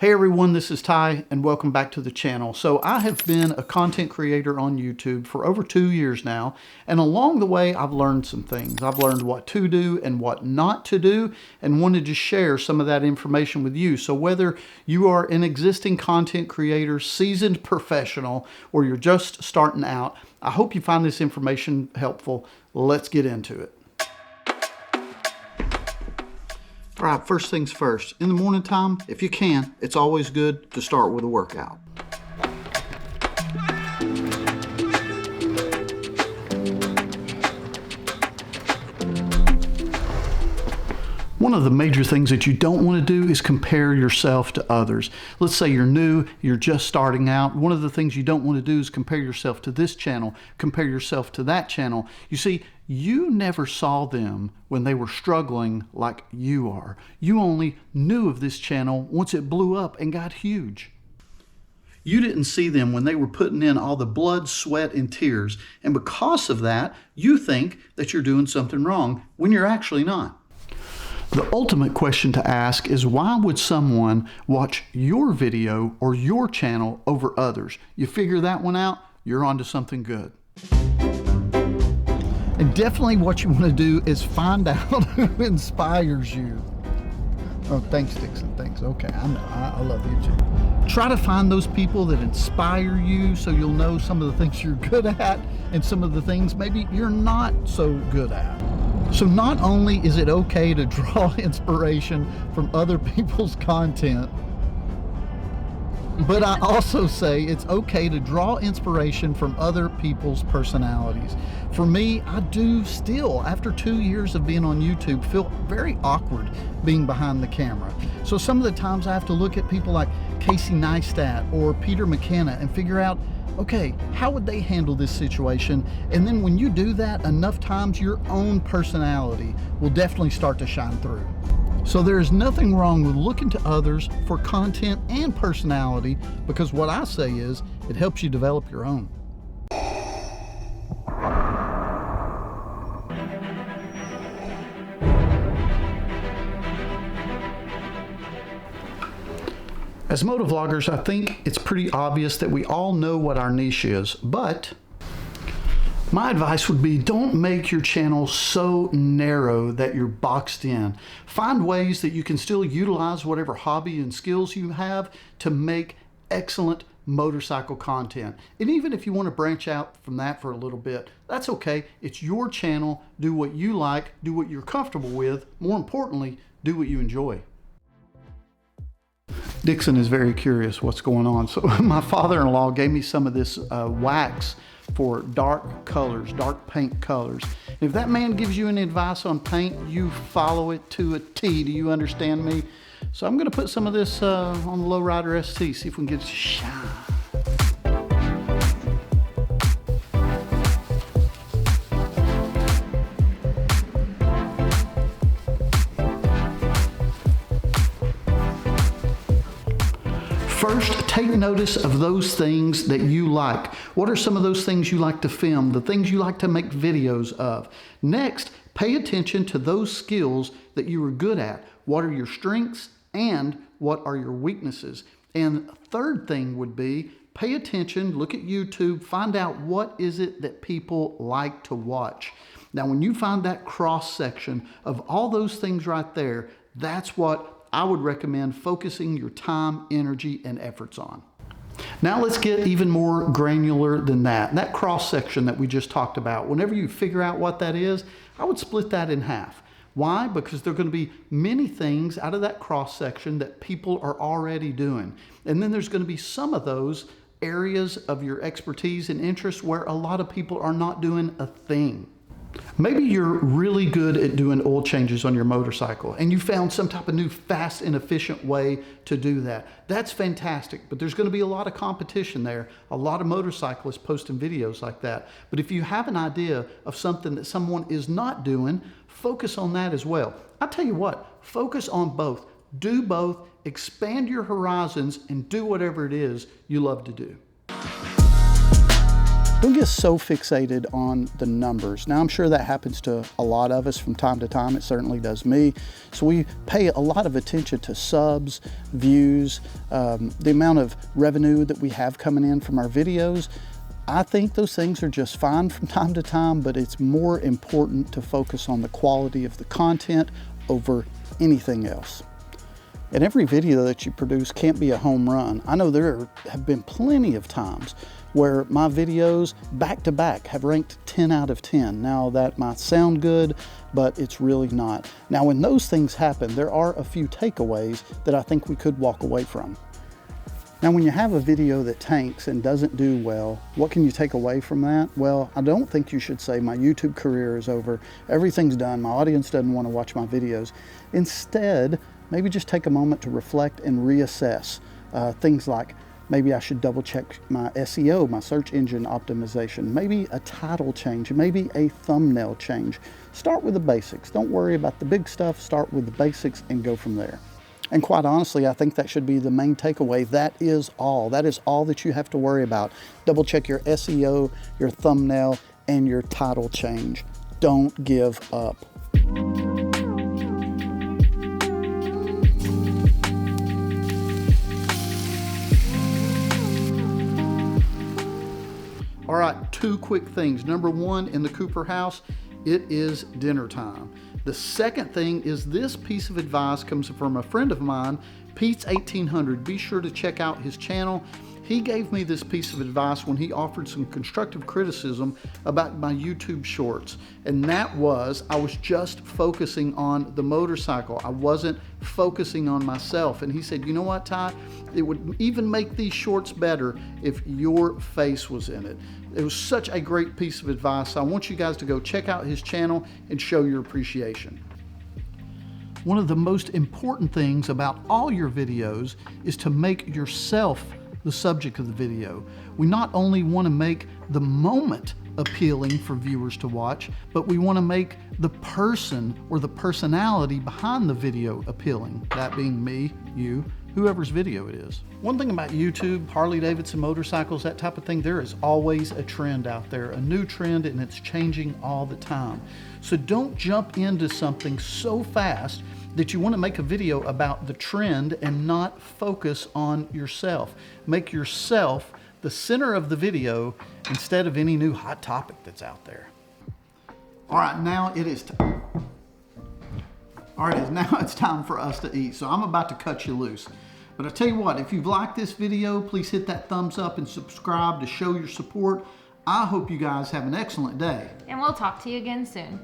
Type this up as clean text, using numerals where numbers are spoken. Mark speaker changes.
Speaker 1: Hey everyone, this is Ty and welcome back to the channel. So I have been a content creator on YouTube for over 2 years now, and along the way I've learned some things. I've learned what to do and what not to do, and wanted to share some of that information with you. So whether you are an existing content creator, seasoned professional, or you're just starting out, I hope you find this information helpful. Let's get into it. All right, first things first. In the morning time, if you can, it's always good to start with a workout. One of the major things that you don't want to do is compare yourself to others. Let's say you're new, you're just starting out. One of the things you don't want to do is compare yourself to this channel, compare yourself to that channel. You see, you never saw them when they were struggling like you are. You only knew of this channel once it blew up and got huge. You didn't see them when they were putting in all the blood, sweat, and tears. And because of that, you think that you're doing something wrong when you're actually not. The ultimate question to ask is, why would someone watch your video or your channel over others? You figure that one out, you're onto something good. And definitely what you want to do is find out who inspires you. Oh, thanks, Dixon. Thanks. Okay, I know. I love you too. Try to find those people that inspire you so you'll know some of the things you're good at and some of the things maybe you're not so good at. So not only is it okay to draw inspiration from other people's content, but I also say it's okay to draw inspiration from other people's personalities. For me, I do still, after 2 years of being on YouTube, feel very awkward being behind the camera. So some of the times I have to look at people like Casey Neistat or Peter McKenna and figure out, okay, how would they handle this situation? And then when you do that enough times, your own personality will definitely start to shine through. So there is nothing wrong with looking to others for content and personality, because what I say is it helps you develop your own. As motovloggers, I think it's pretty obvious that we all know what our niche is, but my advice would be, don't make your channel so narrow that you're boxed in. Find ways that you can still utilize whatever hobby and skills you have to make excellent motorcycle content. And even if you want to branch out from that for a little bit, that's okay. It's your channel. Do what you like, do what you're comfortable with. More importantly, do what you enjoy. Dixon is very curious what's going on. So my father-in-law gave me some of this wax for dark colors, dark paint colors. If that man gives you any advice on paint, you follow it to a T. Do you understand me? So I'm going to put some of this on the Lowrider ST, see if we can get it to shine. First, take notice of those things that you like. What are some of those things you like to film, the things you like to make videos of? Next, pay attention to those skills that you are good at. What are your strengths and what are your weaknesses? And third thing would be, pay attention, look at YouTube, find out what is it that people like to watch. Now, when you find that cross section of all those things right there, that's what I would recommend focusing your time, energy, and efforts on. Now let's get even more granular than that. That cross section that we just talked about, whenever you figure out what that is, I would split that in half. Why? Because there are going to be many things out of that cross section that people are already doing. And then there's going to be some of those areas of your expertise and interest where a lot of people are not doing a thing. Maybe you're really good at doing oil changes on your motorcycle and you found some type of new fast and efficient way to do that. That's fantastic, but there's going to be a lot of competition there, a lot of motorcyclists posting videos like that. But if you have an idea of something that someone is not doing, focus on that as well. I tell you what, focus on both. Do both, expand your horizons, and do whatever it is you love to do. Don't get so fixated on the numbers. Now, I'm sure that happens to a lot of us from time to time. It certainly does me. So we pay a lot of attention to subs, views, the amount of revenue that we have coming in from our videos. I think those things are just fine from time to time, but it's more important to focus on the quality of the content over anything else. And every video that you produce can't be a home run. I know there have been plenty of times where my videos back to back have ranked 10 out of 10. Now that might sound good, but it's really not. Now when those things happen, there are a few takeaways that I think we could walk away from. Now when you have a video that tanks and doesn't do well, what can you take away from that? Well, I don't think you should say my YouTube career is over, everything's done, my audience doesn't want to watch my videos. Instead, maybe just take a moment to reflect and reassess things like, maybe I should double check my SEO, my search engine optimization, maybe a title change, maybe a thumbnail change. Start with the basics. Don't worry about the big stuff. Start with the basics and go from there. And quite honestly, I think that should be the main takeaway. That is all. That is all that you have to worry about. Double check your SEO, your thumbnail, and your title change. Don't give up. All right, two quick things. Number one, in the Cooper house, it is dinner time. The second thing is this piece of advice comes from a friend of mine, Pete's 1800. Be sure to check out his channel. He gave me this piece of advice when he offered some constructive criticism about my YouTube shorts. And that was, I was just focusing on the motorcycle. I wasn't focusing on myself. And he said, you know what, Ty? It would even make these shorts better if your face was in it. It was such a great piece of advice. I want you guys to go check out his channel and show your appreciation. One of the most important things about all your videos is to make yourself the subject of the video. We not only want to make the moment appealing for viewers to watch, but we want to make the person or the personality behind the video appealing. That being me, you, whoever's video it is. One thing about YouTube, Harley Davidson motorcycles, that type of thing, there is always a trend out there, a new trend, and it's changing all the time. So don't jump into something so fast that you want to make a video about the trend and not focus on yourself. Make yourself the center of the video instead of any new hot topic that's out there. All right, now it is time. All right, now it's time for us to eat. So I'm about to cut you loose. But I tell you what, if you've liked this video, please hit that thumbs up and subscribe to show your support. I hope you guys have an excellent day.
Speaker 2: And we'll talk to you again soon.